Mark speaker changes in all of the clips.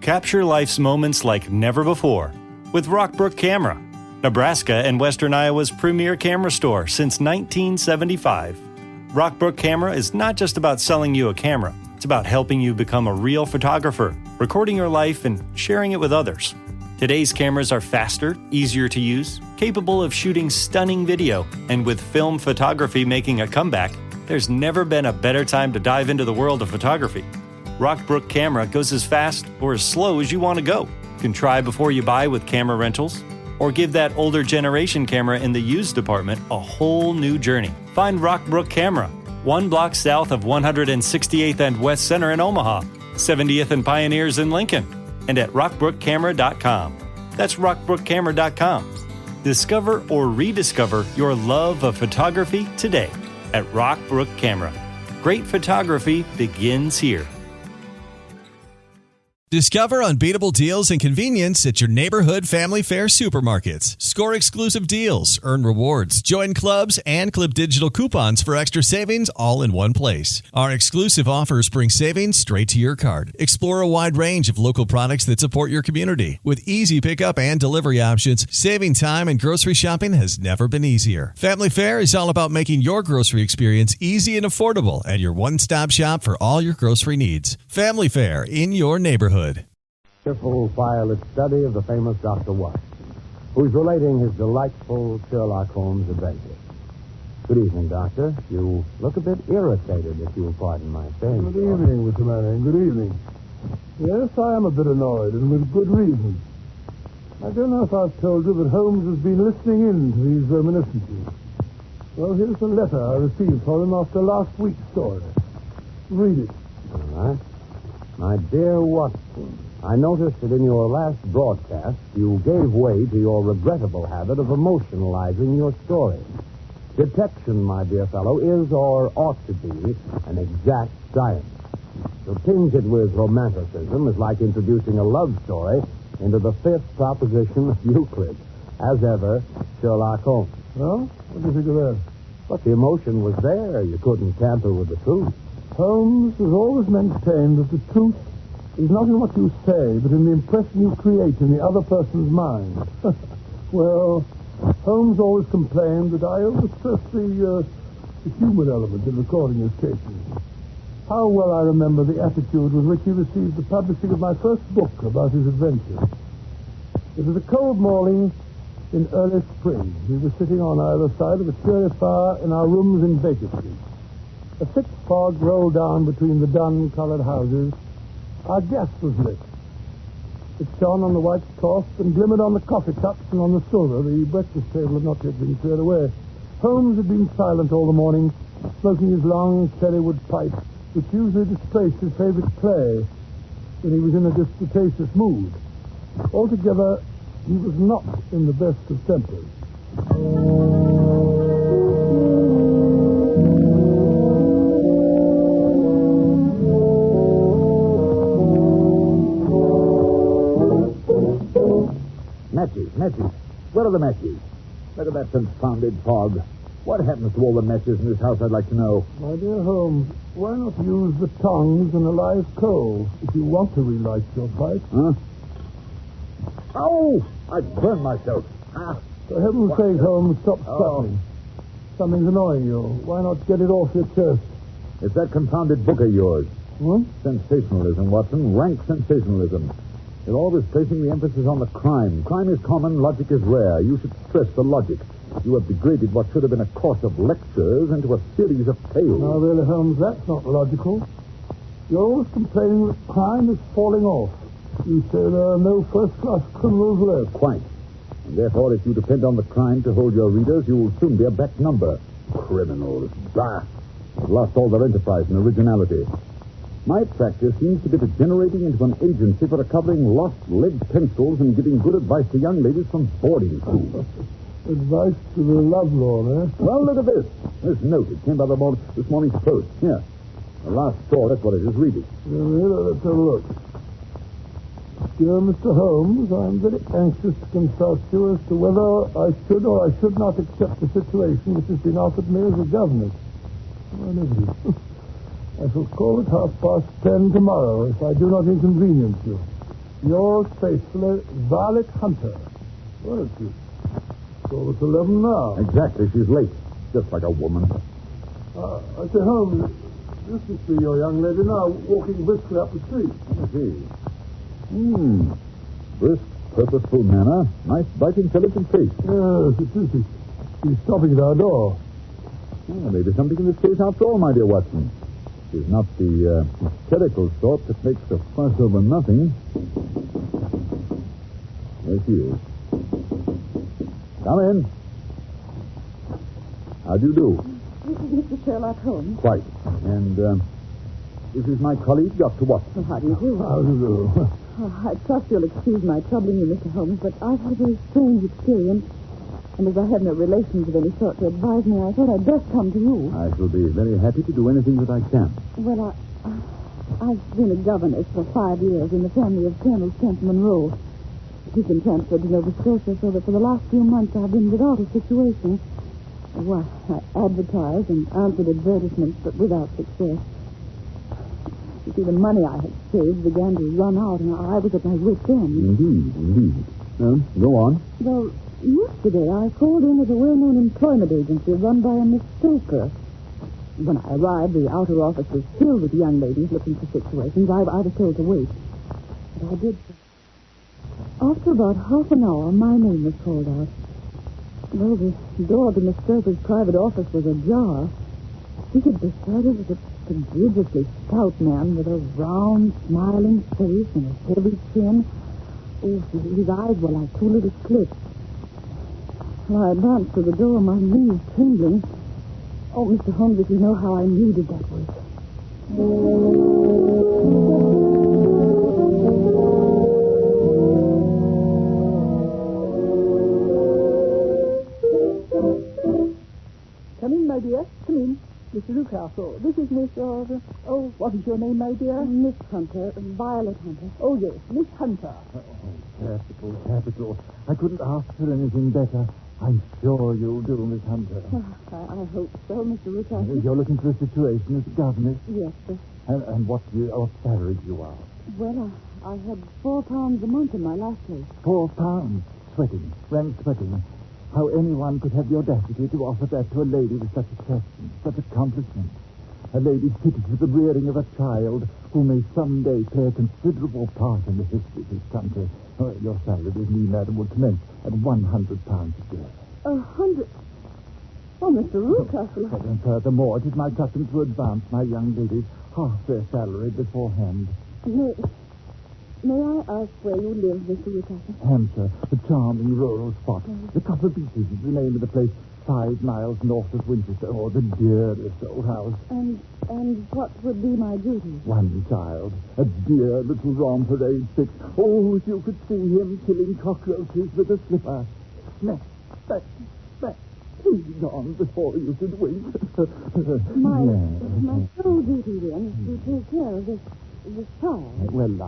Speaker 1: Capture life's moments like never before with Rockbrook Camera, Nebraska and Western Iowa's premier camera store since 1975. Rockbrook Camera is not just about selling you a camera. It's about helping you become a real photographer, recording your life and sharing it with others. Today's cameras are faster, easier to use, capable of shooting stunning video, and with film photography making a comeback, there's never been a better time to dive into the world of photography. Rockbrook Camera goes as fast or as slow as you want to go. You can try before you buy with camera rentals, or give that older generation camera in the used department a whole new journey. Find Rockbrook Camera, 1 block south of 168th and West Center in Omaha, 70th and Pioneers in Lincoln, and at rockbrookcamera.com. That's rockbrookcamera.com. Discover or rediscover your love of photography today at Rockbrook Camera. Great photography begins here.
Speaker 2: Discover unbeatable deals and convenience at your neighborhood family fare supermarkets. Score exclusive deals, earn rewards, join clubs, and clip digital coupons for extra savings all in one place. Our exclusive offers bring savings straight to your card. Explore a wide range of local products that support your community. With easy pickup and delivery options, saving time and grocery shopping has never been easier. Family Fare is all about making your grocery experience easy and affordable and your one-stop shop for all your grocery needs. Family Fare in your neighborhood.
Speaker 3: Careful, fireless study of the famous Dr. Watts, who's relating his delightful Sherlock Holmes adventures. Good evening, Doctor. You look a bit irritated, if you'll pardon my saying.
Speaker 4: Good evening, Mr. Manning. Good evening. Yes, I am a bit annoyed, and with good reason. I don't know if I've told you that Holmes has been listening in to these reminiscences. Well, here's a letter I received from him after last week's story. Read it.
Speaker 3: All right. My dear Watson, I noticed that in your last broadcast you gave way to your regrettable habit of emotionalizing your story. Detection, my dear fellow, is or ought to be an exact science. To tinge it with romanticism is like introducing a love story into the fifth proposition of Euclid. As ever, Sherlock Holmes.
Speaker 4: Well, what do you think of that?
Speaker 3: But the emotion was there. You couldn't tamper with the truth.
Speaker 4: Holmes has always maintained that the truth is not in what you say, but in the impression you create in the other person's mind. Well, Holmes always complained that I overstress the human element in recording his cases. How well I remember the attitude with which he received the publishing of my first book about his adventures. It was a cold morning in early spring. We were sitting on either side of a cheery fire in our rooms in Baker Street. A thick fog rolled down between the dun-colored houses. Our gas was lit. It shone on the white cloth and glimmered on the coffee cups and on the silver. The breakfast table had not yet been cleared away. Holmes had been silent all the morning, smoking his long cherrywood pipe, which usually displaced his favorite play when he was in a disputatious mood. Altogether, he was not in the best of tempers.
Speaker 3: Matches. Where are the matches? Look at that confounded fog. What happens to all the matches in this house, I'd like to know.
Speaker 4: My dear Holmes, why not use the tongs and a live coal if you want to relight your pipe?
Speaker 3: Huh? Oh! I burned myself. Ah.
Speaker 4: For heaven's sake, Holmes, stop stuttering. Something's annoying you. Why not get it off your chest?
Speaker 3: It's that confounded book of yours.
Speaker 4: What?
Speaker 3: Sensationalism, Watson. Rank sensationalism. You're always placing the emphasis on the crime. Crime is common, logic is rare. You should stress the logic. You have degraded what should have been a course of lectures into a series of tales.
Speaker 4: Now, really, Holmes, that's not logical. You're always complaining that crime is falling off. You say there are no first-class criminals left.
Speaker 3: Quite. And therefore, if you depend on the crime to hold your readers, you will soon be a back number. Criminals. Bah! They've lost all their enterprise and originality. My practice seems to be degenerating into an agency for recovering lost lead pencils and giving good advice to young ladies from boarding schools.
Speaker 4: Advice to the lovelorn, eh?
Speaker 3: Well, look at this. This note. It came by this morning's post. Here. The last straw, that's what it is. Read it.
Speaker 4: Let's have a look. Dear Mr. Holmes, I'm very anxious to consult you as to whether I should or I should not accept the situation which has been offered me as a governess. I shall call at 10:30 tomorrow if I do not inconvenience you. Yours faithfully, Violet Hunter. Where is she? So it's 11 now.
Speaker 3: Exactly. She's late. Just like a woman.
Speaker 4: I say, Holmes, this must be your young lady now, walking briskly up the street.
Speaker 3: I see. Brisk, purposeful manner. Nice, bright, intelligent face.
Speaker 4: Yes, it is. She's stopping at our door.
Speaker 3: Well, maybe something in this case after all, my dear Watson. She's not the hysterical sort that makes a fuss over nothing. There she is. Come in. How do you do?
Speaker 5: This is Mr. Sherlock Holmes.
Speaker 3: Quite. And this is my colleague, Dr. Watson.
Speaker 5: How do you do?
Speaker 4: How do you do?
Speaker 5: I trust you'll excuse my troubling you, Mr. Holmes, but I've had a very strange experience. And as I have no relations of any sort to advise me, I thought I'd best come to you.
Speaker 3: I shall be very happy to do anything that I can.
Speaker 5: Well, I've been a governess for 5 years in the family of Colonel Kent Monroe. He's been transferred to Nova Scotia, so that for the last few months I've been without a situation. Well, I advertised and answered advertisements, but without success. You see, the money I had saved began to run out, and I was at my wit's end.
Speaker 3: Indeed. Well, go on.
Speaker 5: Well, yesterday I called in at a well-known employment agency run by a Miss Stoker. When I arrived, the outer office was filled with young ladies looking for situations. I was told to wait. But I did. After about half an hour, my name was called out. Well, the door to Miss Stoker's private office was ajar. Seated beside her was a prodigiously stout man with a round, smiling face and a heavy chin. Oh, his eyes were like two little slits. Well, I advanced to the door, my knees trembling. Oh, Mr. Holmes, if you know how I needed that wait.
Speaker 6: Come in, my dear. Come in. Mr. Newcastle. This is Miss, what is your name, my dear?
Speaker 5: Miss Hunter, Violet Hunter.
Speaker 6: Oh, yes, Miss Hunter.
Speaker 3: Capital. I couldn't ask for anything better. I'm sure you'll do, Miss Hunter.
Speaker 5: I hope so, Mr. Newcastle.
Speaker 3: You're looking for a situation as governess?
Speaker 5: Yes, sir.
Speaker 3: And what salary do you ask?
Speaker 5: Well, I had £4 a month in my last place.
Speaker 3: £4. Sweating. Rank sweating. How anyone could have the audacity to offer that to a lady with such attraction, such accomplishments. A lady fitted for the rearing of a child who may someday play a considerable part in the history of this country. Your salary with me, madam, would commence at £100 a year.
Speaker 5: 100? Oh, Mr. Newcastle.
Speaker 3: And furthermore, it is my custom to advance my young ladies half their salary beforehand.
Speaker 5: May I ask where you live, Mr. Newcastle?
Speaker 3: Hampshire, a charming rural spot. The Copper Beeches is the name of the place, 5 miles north of Winchester. Oh, the dearest old house.
Speaker 5: And what would be my duty?
Speaker 3: One child, a dear little romper, age 6. Oh, if you could see him killing cockroaches with a slipper. Smack, smack, smack. He's gone before you could wink.
Speaker 5: My sole duty, then, is to take care of this child.
Speaker 3: Well,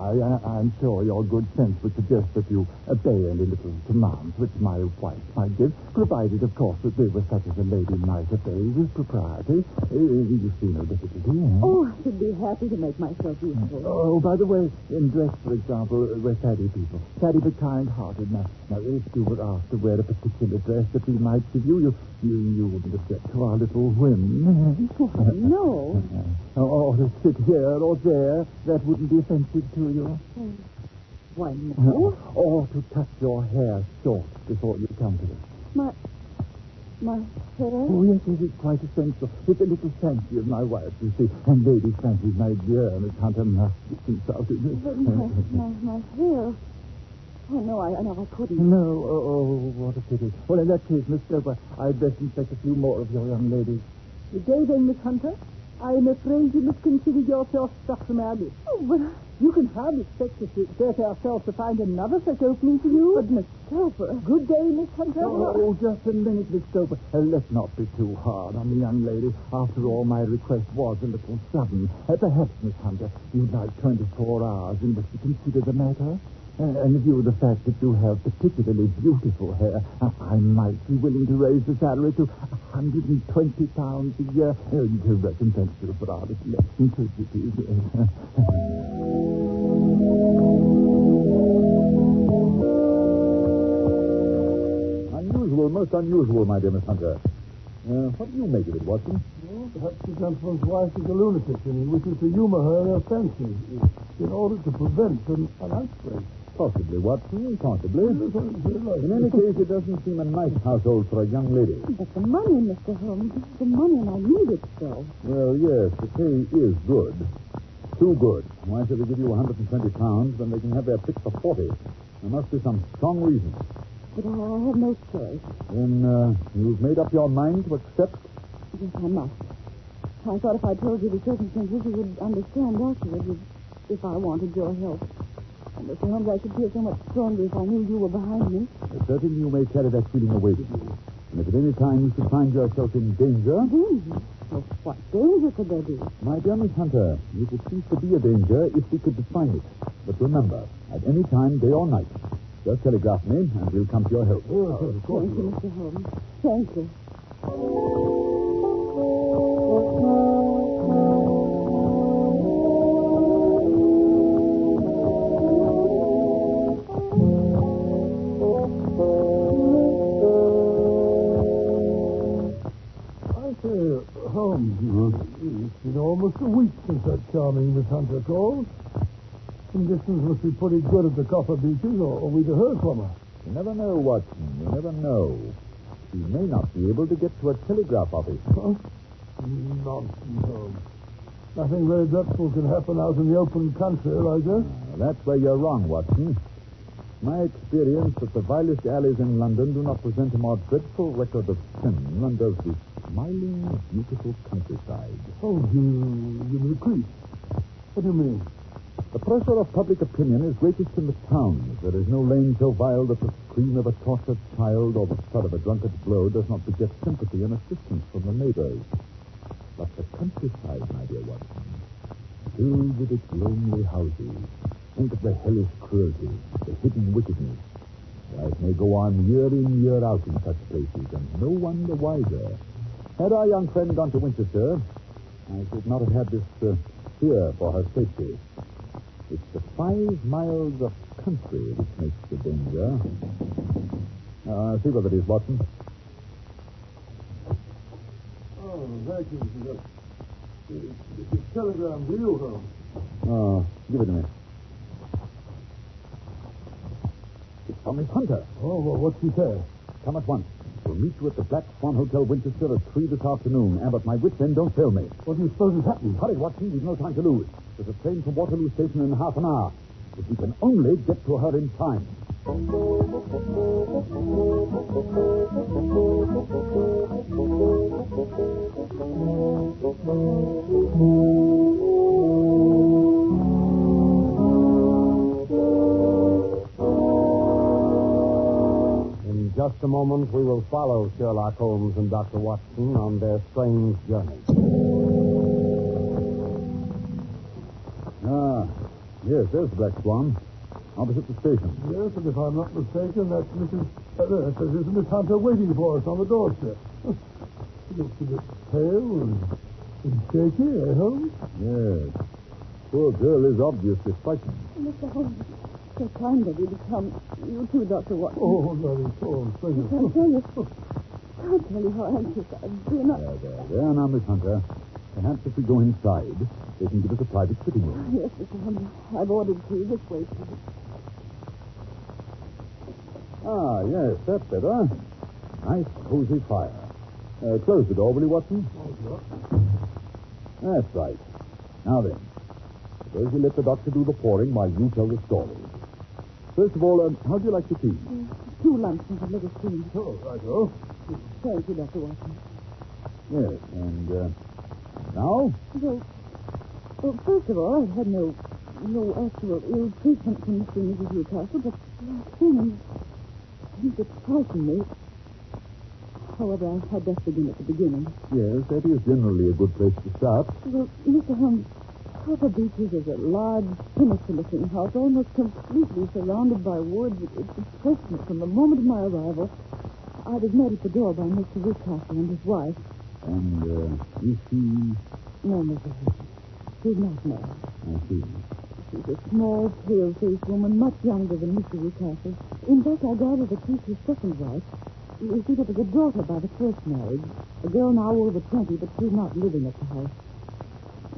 Speaker 3: I'm sure your good sense would suggest that you obey any little commands which my wife might give, provided, of course, that they were such as a lady might obey with propriety. You see no difficulty, eh?
Speaker 5: Oh, I should be happy to make myself useful.
Speaker 3: Oh, by the way, in dress, for example, we're faddy people. Faddy but kind-hearted. Now, if you were asked to wear a particular dress that we might give you wouldn't object to our little whim.
Speaker 5: Oh, no.
Speaker 3: Or to sit here or there. That wouldn't be offensive to you.
Speaker 5: Why, no.
Speaker 3: Or to cut your hair short before you come to it.
Speaker 5: My hair?
Speaker 3: Oh, yes, it's quite essential. It's a little fancy of my wife, you see. And ladies' fancies, my dear Miss Hunter, must be consulted.
Speaker 5: But my hair... Oh, no, I couldn't.
Speaker 3: No, what a pity. Well, in that case, Miss Stoker, I'd best inspect a few more of your young ladies.
Speaker 6: Good day, then, Miss Hunter. I am afraid you must consider yourself struck from our list.
Speaker 5: Oh, but...
Speaker 6: You can hardly expect us to exert ourselves to find another such opening for you.
Speaker 5: But, Miss Stoker...
Speaker 6: Good day, Miss Hunter.
Speaker 3: Oh, just a minute, Miss Stoker. Let's not be too hard on the young lady. After all, my request was a little sudden. Perhaps, Miss Hunter, you'd like 24 hours in which to consider the matter? And in view of the fact that you have particularly beautiful hair, I might be willing to raise the salary to £120 a year. To recompense you for our little less than 50.
Speaker 7: most unusual, my dear Miss Hunter. What do you make of it, Watson?
Speaker 4: Well, perhaps the gentleman's wife is a lunatic, and he wishes to humor her in her fancies in order to prevent an outbreak.
Speaker 7: Possibly, Watson, possibly.
Speaker 4: Yes, I say like
Speaker 7: In any case, it doesn't seem a nice household for a young lady.
Speaker 5: But the money, Mr. Holmes, the money, and I need it so.
Speaker 7: Well, yes, the pay is good. Too good. Why should they give you £120 when they can have their pick for 40? There must be some strong reason.
Speaker 5: But I have no choice.
Speaker 7: Then you've made up your mind to accept?
Speaker 5: Yes, I must. I thought if I told you the circumstances, you would understand afterwards if I wanted your help. And Mr. Holmes, I should feel so much stronger if I knew you were behind me.
Speaker 7: Certainly you may carry that feeling away with you. And if at any time you should find yourself in danger...
Speaker 5: Danger? Well, what danger could there be?
Speaker 7: My dear Miss Hunter, it would cease to be a danger if we could define it. But remember, at any time, day or night, just telegraph me, and we'll come to your help.
Speaker 4: of course.
Speaker 5: Thank you, Mr. Holmes. Thank you.
Speaker 4: Holmes, it's been almost a week since that charming Miss Hunter called. Conditions must be pretty good at the copper Beeches, or we'd have heard from her.
Speaker 7: You never know, Watson. You never know. She may not be able to get to a telegraph office.
Speaker 4: Huh? Nonsense, Holmes. Nothing very dreadful can happen out in the open country, I guess.
Speaker 7: That's where you're wrong, Watson. My experience that the vilest alleys in London do not present a more dreadful record of sin than does the smiling, beautiful countryside.
Speaker 4: Oh, you retreat. What do you mean?
Speaker 7: The pressure of public opinion is greatest in the towns. There is no lane so vile that the scream of a tortured child or the thud of a drunkard's blow does not beget sympathy and assistance from the neighbors. But the countryside, my dear Watson, filled with its lonely houses. Think of the hellish cruelty, the hidden wickedness. Life may go on year in, year out in such places, and no one the wiser. Had our young friend gone to Winchester, I should not have had this fear for her safety. It's the 5 miles of country which makes the danger. See what it is, Watson.
Speaker 4: Oh, thank you. It's a telegram to you, Holmes.
Speaker 7: Oh, give it to me. It's from Miss Hunter.
Speaker 4: Oh, well, what's she say?
Speaker 7: Come at once. We'll meet you at the Black Swan Hotel, Winchester, at 3 this afternoon. And at my wit's end, don't fail me.
Speaker 4: What do you suppose has happened?
Speaker 7: Hurry, Watson. We've no time to lose. There's a train from Waterloo Station in half an hour. If we can only get to her in time.
Speaker 3: In just a moment, we will follow Sherlock Holmes and Dr. Watson on their strange journey.
Speaker 7: Yes, there's the Black Swan. Opposite the station.
Speaker 4: Yes, and if I'm not mistaken, that's Miss Hunter waiting for us on the doorstep. She looks a bit pale and shaky, Holmes?
Speaker 7: Yes. Poor girl is obviously frightened.
Speaker 5: Mr. Holmes, so kind of you to come. You too, Dr. Watson.
Speaker 4: Oh, no, Holmes, thank you.
Speaker 5: I'll tell you how anxious I've been.
Speaker 7: There, now, Miss Hunter. Perhaps if we go inside, they can give us a private sitting room.
Speaker 5: Yes, Mr. Holmes. I've ordered tea this way, please.
Speaker 7: Ah, yes, that's better. Nice, cozy fire. Close the door, will you, Watson? That's right. Now then, suppose you let the doctor do the pouring while you tell the story. First of all, how do you like the tea?
Speaker 5: 2 lumps and a little cream.
Speaker 4: Oh, right,
Speaker 5: Thank you, Dr. Watson.
Speaker 7: Yes, and now?
Speaker 5: Well, first of all, I've had no actual ill treatment from Mr. and Mrs. Newcastle, but things that frighten me. However, I'd best begin at the beginning.
Speaker 7: Yes, that is generally a good place to start.
Speaker 5: Well, Mr. Holmes, Copper Beeches is a large, sinister-looking house, almost completely surrounded by woods. It impressed me from the moment of my arrival. I was met at the door by Mr. Newcastle and his wife.
Speaker 7: And is she...
Speaker 5: No, Mrs. She's not married.
Speaker 7: I see.
Speaker 5: She's a small, pale-faced woman, much younger than Mr. Newcastle. In fact, I gather that she's his second wife. You see, there was a daughter by the first marriage. A girl now over 20, but she's not living at the house.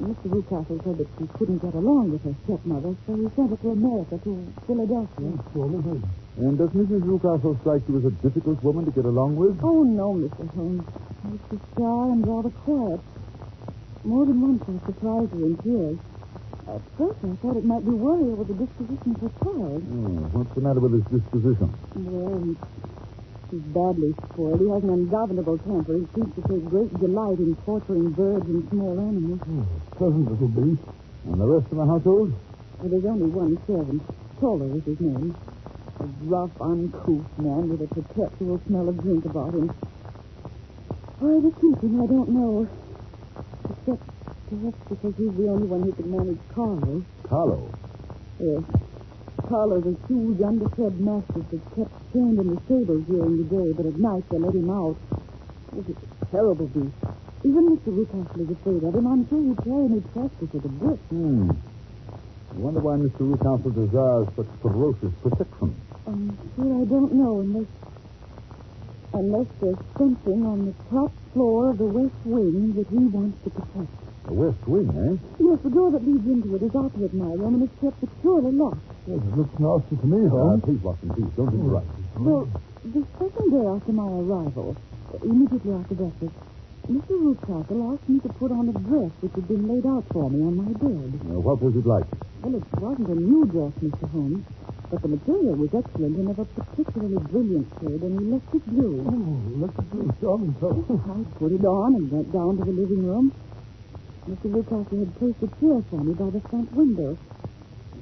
Speaker 5: Mr. Rucastle said that she couldn't get along with her stepmother, so he sent her to America, to Philadelphia.
Speaker 7: And does Mrs. Rucastle strike you as a difficult woman to get along with?
Speaker 5: Oh, no, Mr. Holmes. She's shy and rather quiet. More than once I surprised her in tears. At first I thought it might be worry over the disposition of her child.
Speaker 7: Oh, what's the matter with his disposition?
Speaker 5: Well, he's badly spoiled. He has an ungovernable temper. He seems to take great delight in torturing birds and small animals.
Speaker 4: Pleasant little beast.
Speaker 7: And the rest of the household?
Speaker 5: Well, there's only one servant. Toller is his name. A rough, uncouth man with a perpetual smell of drink about him. Why they keep him, I don't know. Except perhaps because he's the only one who can manage Carlo.
Speaker 7: Carlo?
Speaker 5: Yes. Carlo's a huge, underfed mastiff that's kept chained in the stable during the day, but at night they let him out. It's a terrible beast. Even Mr. Rucastle is afraid of him. I'm sure he'd carry me practice at a brick.
Speaker 7: I wonder why Mr. Rucastle desires such ferocious protection.
Speaker 5: I'm sure I don't know unless there's something on the top floor of the west wing that he wants to protect.
Speaker 7: The west wing, eh?
Speaker 5: Yes, the door that leads into it is opposite my room, and it's kept securely locked.
Speaker 4: Yes, it looks nasty to me, Holmes.
Speaker 7: Please, Watson, please, don't interrupt.
Speaker 5: Well, the second day after my arrival, immediately after breakfast, Mr. Rucastle asked me to put on a dress which had been laid out for me on my bed.
Speaker 7: What was it like?
Speaker 5: Well, it wasn't a new dress, Mr. Holmes, but the material was excellent and of a particularly brilliant shade, and electric blue.
Speaker 4: Oh, electric blue, charming color.
Speaker 5: I put it on and went down to the living room. Mr. Rucastle had placed a chair for me by the front window.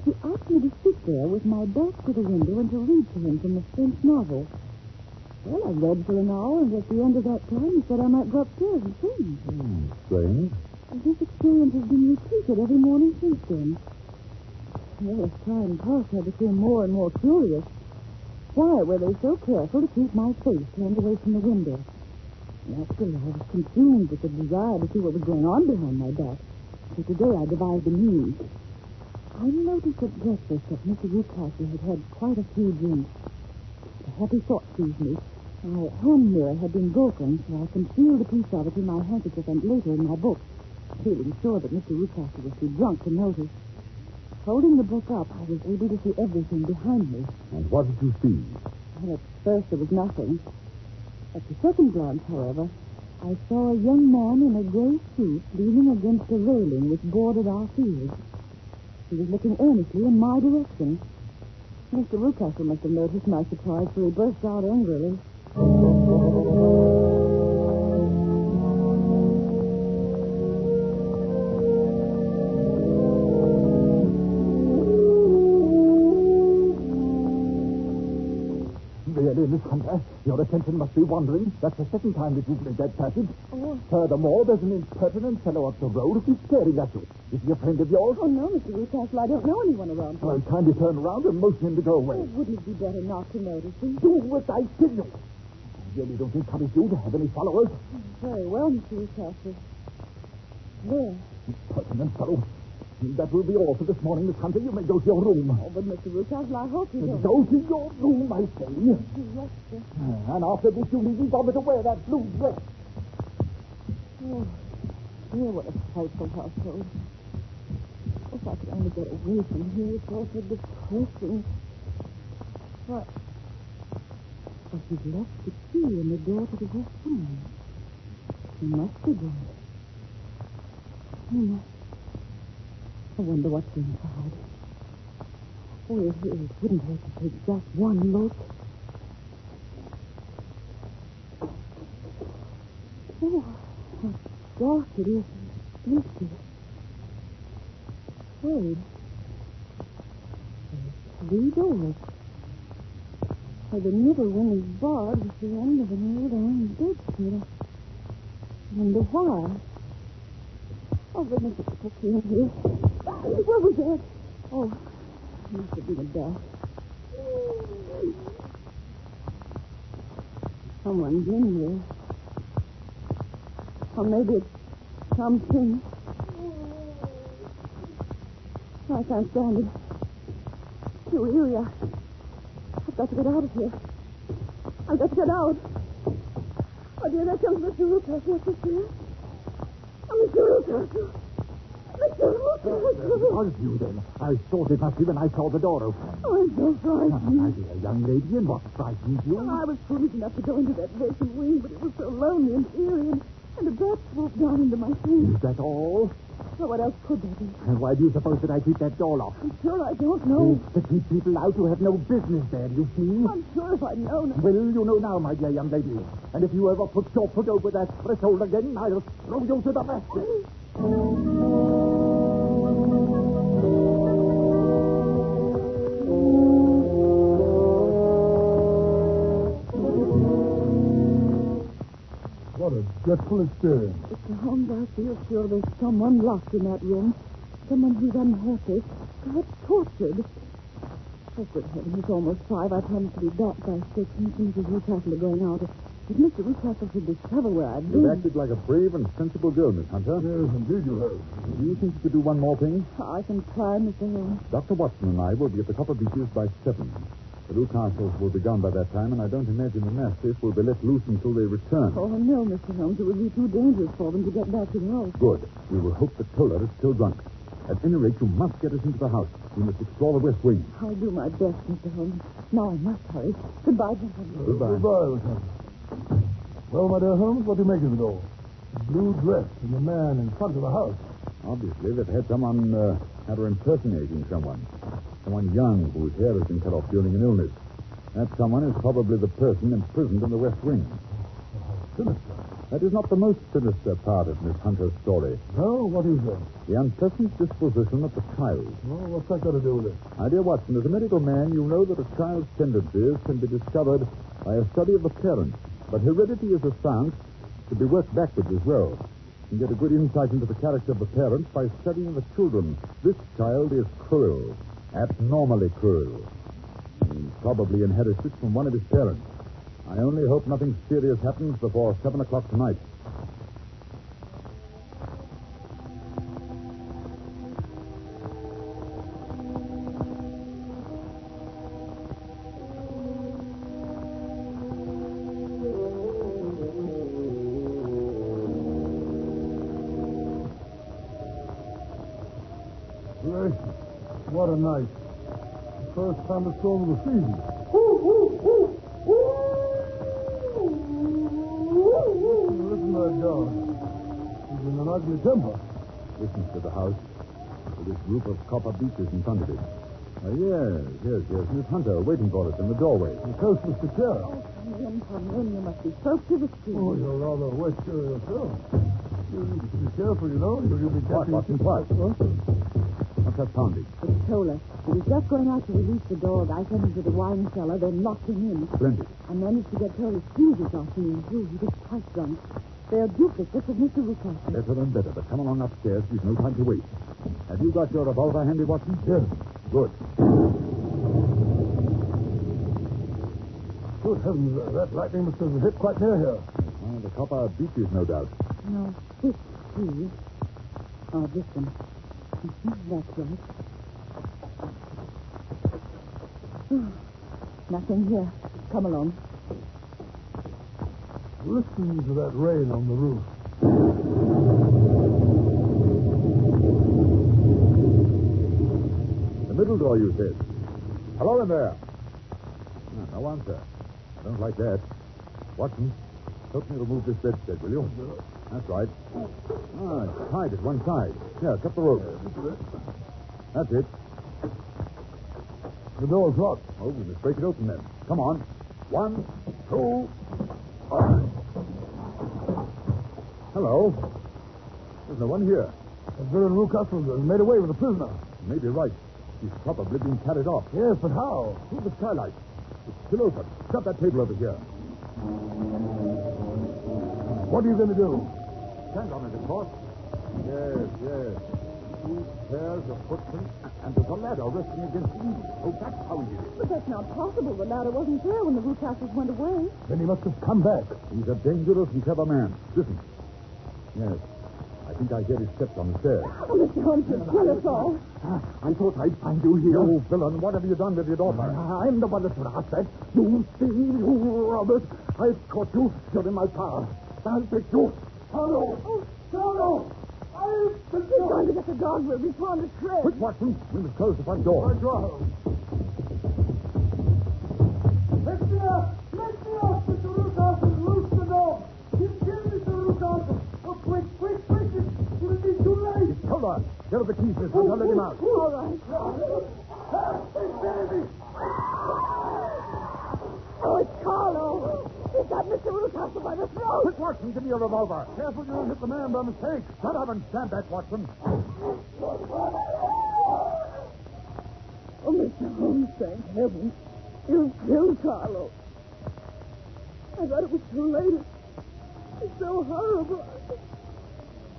Speaker 5: He asked me to sit there with my back to the window and to read to him from a French novel. Well, I read for an hour, and at the end of that time, he said I might go upstairs and change.
Speaker 7: Strange.
Speaker 5: And this experience has been repeated every morning since then. Well, as time passed, I became more and more curious. Why were they so careful to keep my face turned away from the window? Naturally, I was consumed with the desire to see what was going on behind my back. So today I devised a means. I noticed at breakfast that Mr. Rucastle had had quite a few drinks. A happy thought seized me. My hand mirror had been broken, so I concealed a piece of it in my handkerchief and later in my book, feeling sure that Mr. Rucastle was too drunk to notice. Holding the book up, I was able to see everything behind me.
Speaker 7: And what did you see?
Speaker 5: Well, at first there was nothing. At the second glance, however, I saw a young man in a gray suit leaning against a railing which bordered our field. He was looking earnestly in my direction. Mr. Rucastle must have noticed my surprise, for he burst out angrily.
Speaker 8: Really, Miss Hunter, your attention must be wandering. That's the second time that you've made that passage.
Speaker 5: Oh.
Speaker 8: Furthermore, there's an impertinent fellow up the road who's staring at you. Is he a friend of yours?
Speaker 5: Oh, no, Mr. Rucastle, I don't know anyone around here.
Speaker 8: Well, kindly turn around and motion him to go away.
Speaker 5: Oh, wouldn't it be better not to notice him?
Speaker 8: Do as I tell you. I really don't encourage you to have any followers.
Speaker 5: Very well, Mr. Rucastle. There.
Speaker 8: Impertinent fellow. That will be all for this morning, Miss Hunter. You may go to your room.
Speaker 5: Oh, but Mr. Rucastle, I hope you don't...
Speaker 8: Go to your room, I say.
Speaker 5: Yes, sir.
Speaker 8: And after this, you needn't bother to wear that blue dress.
Speaker 5: Oh, dear, what a frightful household. If I could only get away from here, it's all so depressing. What? But he's left the key in the door to the west wing. He must be gone. He must. I wonder what's inside. Oh, it wouldn't hurt to take just one look. Oh, how dark it is and empty. Wait. There's 3 doors. The middle one is barred with the end of an old iron bedstead. I wonder why. Oh, goodness, it's okay in here. What was that? Oh, it must have been a dust. Someone's in here. Or maybe it's something. I can't stand it. Too eerie. I've got to get out of here. I've got to get out. Oh, dear, there comes Mr. Rucastle up the stairs. Oh, Mr. Rucastle. Mr. Rucastle.
Speaker 8: It was you, then. I thought it must be when I saw the door open.
Speaker 5: Oh, I'm so frightened.
Speaker 8: My dear young lady, and what frightened you?
Speaker 5: I was foolish enough to go into that vacant wing, but it was so lonely and eerie, and a bat swooped down into my feet.
Speaker 8: Is that all?
Speaker 5: So what else could there be?
Speaker 8: And why do you suppose that I keep that door locked?
Speaker 5: I'm sure I don't know.
Speaker 8: To keep people out who have no business there, you see?
Speaker 5: I'm sure if I'd known.
Speaker 8: Well, you know now, my dear young lady. And if you ever put your foot over that threshold again, I'll throw you to the basket.
Speaker 4: What a dreadful experience.
Speaker 5: Mr. Holmes, I feel sure there's someone locked in that room. Someone who's unhappy, perhaps tortured. Oh, good heaven, it's almost 5. I promised to be back by 6. Mrs. Rucastle are going out. If Mr. Rucastle should discover where I've been...
Speaker 7: You've acted like a brave and sensible girl, Miss Hunter.
Speaker 4: Yes, indeed you have.
Speaker 7: Do you think you could do one more thing?
Speaker 5: I can try, Mr. Holmes.
Speaker 7: Dr. Watson and I will be at the Copper Beeches by 7. The Rucastles will be gone by that time, and I don't imagine the mastiff will be let loose until they return.
Speaker 5: Oh, no, Mr. Holmes. It would be too dangerous for them to get back to the house.
Speaker 7: Good. We will hope that Toller is still drunk. At any rate, you must get us into the house. We must explore the west wing.
Speaker 5: I'll do my best, Mr. Holmes. Now I must hurry. Goodbye, gentlemen.
Speaker 7: Goodbye.
Speaker 4: Goodbye, Lieutenant. Well, my dear Holmes, what do you make of it all? The blue dress and the man in front of the house.
Speaker 7: Obviously, they've had someone had her impersonating someone. Someone young whose hair has been cut off during an illness. That someone is probably the person imprisoned in the west wing.
Speaker 4: Sinister.
Speaker 7: That is not the most sinister part of Miss Hunter's story.
Speaker 4: No, what is that?
Speaker 7: The unpleasant disposition of the child.
Speaker 4: Well, what's that got to do with it?
Speaker 7: My dear Watson, as a medical man, you know that a child's tendencies can be discovered by a study of the parents. But heredity is a science to be worked backwards as well. You can get a good insight into the character of the parents by studying the children. This child is cruel, abnormally cruel. He probably inherited it from one of his parents. I only hope nothing serious happens before 7 o'clock tonight.
Speaker 4: Gracious, what a night. The first thunderstorm of the season. Listen to that dog. He's in an ugly temper.
Speaker 7: Listen to the house with this group of copper beeches in front of it. Yes. Miss Hunter waiting for us in the doorway.
Speaker 4: The coast was secure.
Speaker 5: Come in. You must be soaked to the skin.
Speaker 4: Oh, you're rather wet yourself. You be careful, you know. You'll be catching...
Speaker 7: What? What's that pounding?
Speaker 5: It's Toller. He was just going out to release the dog. I sent him to the wine cellar, then locked him in.
Speaker 7: Splendid.
Speaker 5: I managed to get Toller's fuses off him, too. He was quite drunk. They're duplicates, just as Mr. Rucastle.
Speaker 7: Better and better, but come along upstairs. We've no time to wait. Have you got your revolver handy, Watson?
Speaker 4: Yes.
Speaker 7: Good.
Speaker 4: Good heavens, that lightning must have hit quite near here.
Speaker 7: The copper beeches, no doubt.
Speaker 5: No, this tree. Oh, this one. That's right. Nothing here. Come along.
Speaker 4: Listen to that rain on the roof.
Speaker 7: The middle door, you said. Hello in there. No answer. I don't like that. Watson, help me remove this bedstead, will you? That's right. It's tied at one side. Here, cut the rope. That's it.
Speaker 4: The door's locked.
Speaker 7: Oh, we must break it open then. Come on. 1, 2. Hello. There's no one here.
Speaker 4: Mazarin Rucastle has made away with the prisoner.
Speaker 7: You may be right. He's probably been carried off.
Speaker 4: Yes, but how?
Speaker 7: Through the skylight. It's still open. Shut that table over here.
Speaker 4: What are you going to do?
Speaker 7: Stand on it, of course. Yes. 2 pairs of footprints, and there's a ladder resting against the eaves. Oh, that's how he did it.
Speaker 5: But that's not possible. The ladder wasn't there when the Rucastles went away.
Speaker 4: Then he must have come back.
Speaker 7: He's a dangerous and clever man. Listen. Yes. I think I hear his steps on the stairs.
Speaker 5: Oh, Mr. Holmes, you kill us all.
Speaker 8: I thought I'd find you here.
Speaker 7: You villain, what have you done with your daughter?
Speaker 8: I'm the one that's that. You thief, you robbers. I've caught you. You're in my power. I'll take you. Carlo!
Speaker 4: Oh, Carlo!
Speaker 5: He's going to get the dog. We'll be found a trail.
Speaker 7: Quick, Watson. We must close the front door.
Speaker 4: Let me up! Let me up, Mr. Rucastle, and loose the dog. He's killed Mr. Rucastle. Oh, quick. It'll be too late.
Speaker 7: Hold on. Get her the keys, miss. I'll let him out.
Speaker 5: All right. Oh, it's Carlo. He's got Mr. Rucastle by the throat.
Speaker 7: Quick, Watson, give me a revolver. Careful you don't hit the man by mistake. Shut up and stand back, Watson.
Speaker 5: Oh, Mr. Holmes, thank heaven. You killed Carlo. I thought it was too late. It's so horrible.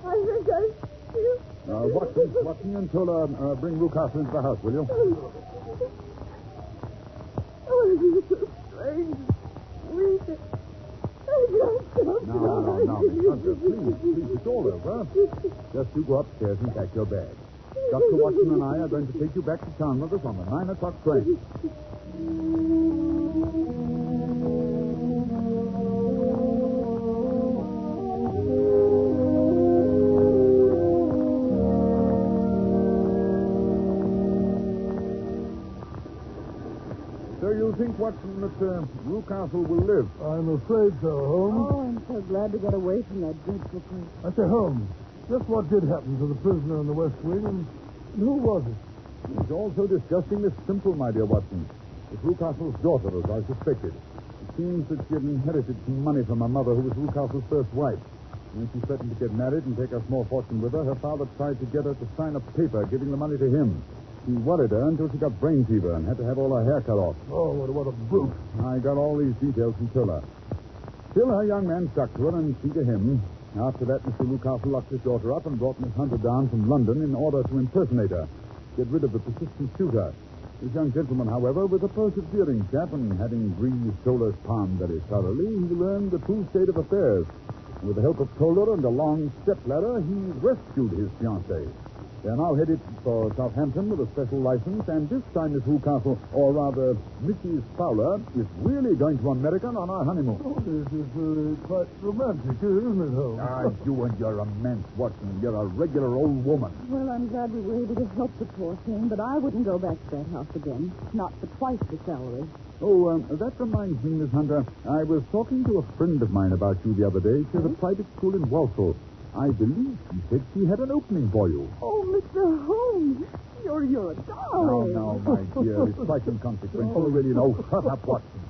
Speaker 5: I think I feel...
Speaker 7: Watson and Tola, bring Rucastle into the house, will you?
Speaker 5: Oh, it is so strange. Weak.
Speaker 7: Now, Miss Hunter, please, it's all over. Just you go upstairs and pack your bag. Dr. Watson and I are going to take you back to town with us on the 9 o'clock train. So you think, Watson, that Rucastle will live?
Speaker 4: I'm afraid so, Holmes.
Speaker 5: Oh, I'm so glad to get away from that dreadful place.
Speaker 4: I say, Holmes, just what did happen to the prisoner in the West Wing, and who was it?
Speaker 7: It's all so disgustingly simple, my dear Watson. It's Rucastle's daughter, as I suspected. It seems that she had inherited some money from her mother, who was Rucastle's first wife. When she threatened to get married and take a small fortune with her, her father tried to get her to sign a paper giving the money to him. He worried her until she got brain fever and had to have all her hair cut off.
Speaker 4: Oh, what a brute.
Speaker 7: I got all these details from Tola. Still, her young man stuck to her, and she to him. After that, Mr. Rucastle locked his daughter up and brought Miss Hunter down from London in order to impersonate her, get rid of the persistent suitor. This young gentleman, however, was a persevering chap, and having greased Tola's palm very thoroughly, he learned the true state of affairs. And with the help of Tola and a long stepladder, he rescued his fiancée. They're now headed for Southampton with a special license, and this time Miss Rucastle, or rather Mrs. Fowler, is really going to America on our honeymoon.
Speaker 4: Oh, this is quite romantic, isn't it, Holmes?
Speaker 7: You and your romance, Watson. You're a regular old woman.
Speaker 5: Well, I'm glad we were able to help the poor thing, but I wouldn't go back to that house again. Not for twice the salary.
Speaker 7: Oh, that reminds me, Miss Hunter. I was talking to a friend of mine about you the other day. She has a private school in Walsall. I believe she said she had an opening for you.
Speaker 5: Oh, Mr. Holmes, you're a darling.
Speaker 7: No, my dear. It's quite inconsequential. Already know. Shut up, Watson.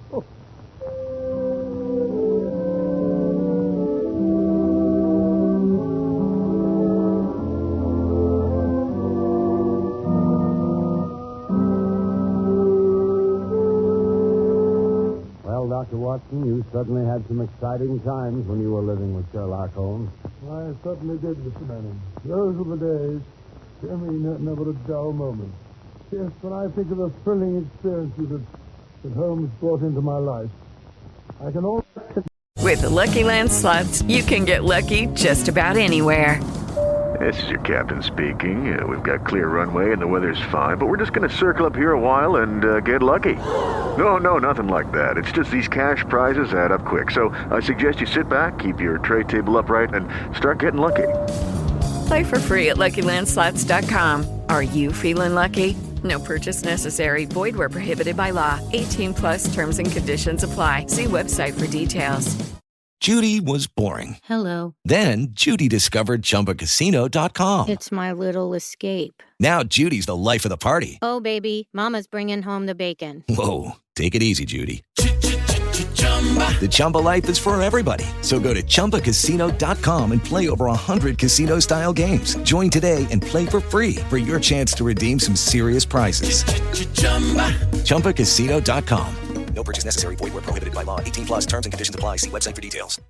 Speaker 3: Well, Dr. Watson, you certainly had some exciting times when you were living with Sherlock Holmes.
Speaker 4: I certainly did, Mr. Manning. Those were the days. Never a dull moment. Yes, when I think of the thrilling experiences that Holmes brought into my life, I can always...
Speaker 9: With the Lucky Land Slots, you can get lucky just about anywhere.
Speaker 10: This is your captain speaking. We've got clear runway and the weather's fine, but we're just going to circle up here a while and get lucky. No, nothing like that. It's just these cash prizes add up quick. So I suggest you sit back, keep your tray table upright, and start getting lucky.
Speaker 9: Play for free at LuckyLandSlots.com. Are you feeling lucky? No purchase necessary. Void where prohibited by law. 18+ terms and conditions apply. See website for details.
Speaker 11: Judy was boring.
Speaker 12: Hello.
Speaker 11: Then Judy discovered ChumbaCasino.com.
Speaker 12: It's my little escape.
Speaker 11: Now Judy's the life of the party.
Speaker 12: Oh, baby, mama's bringing home the bacon.
Speaker 11: Whoa, take it easy, Judy. The Chumba life is for everybody. So go to ChumbaCasino.com and play over 100 casino-style games. Join today and play for free for your chance to redeem some serious prizes. ChumbaCasino.com.
Speaker 13: No purchase necessary. Void where prohibited by law. 18+ terms and conditions apply. See website for details.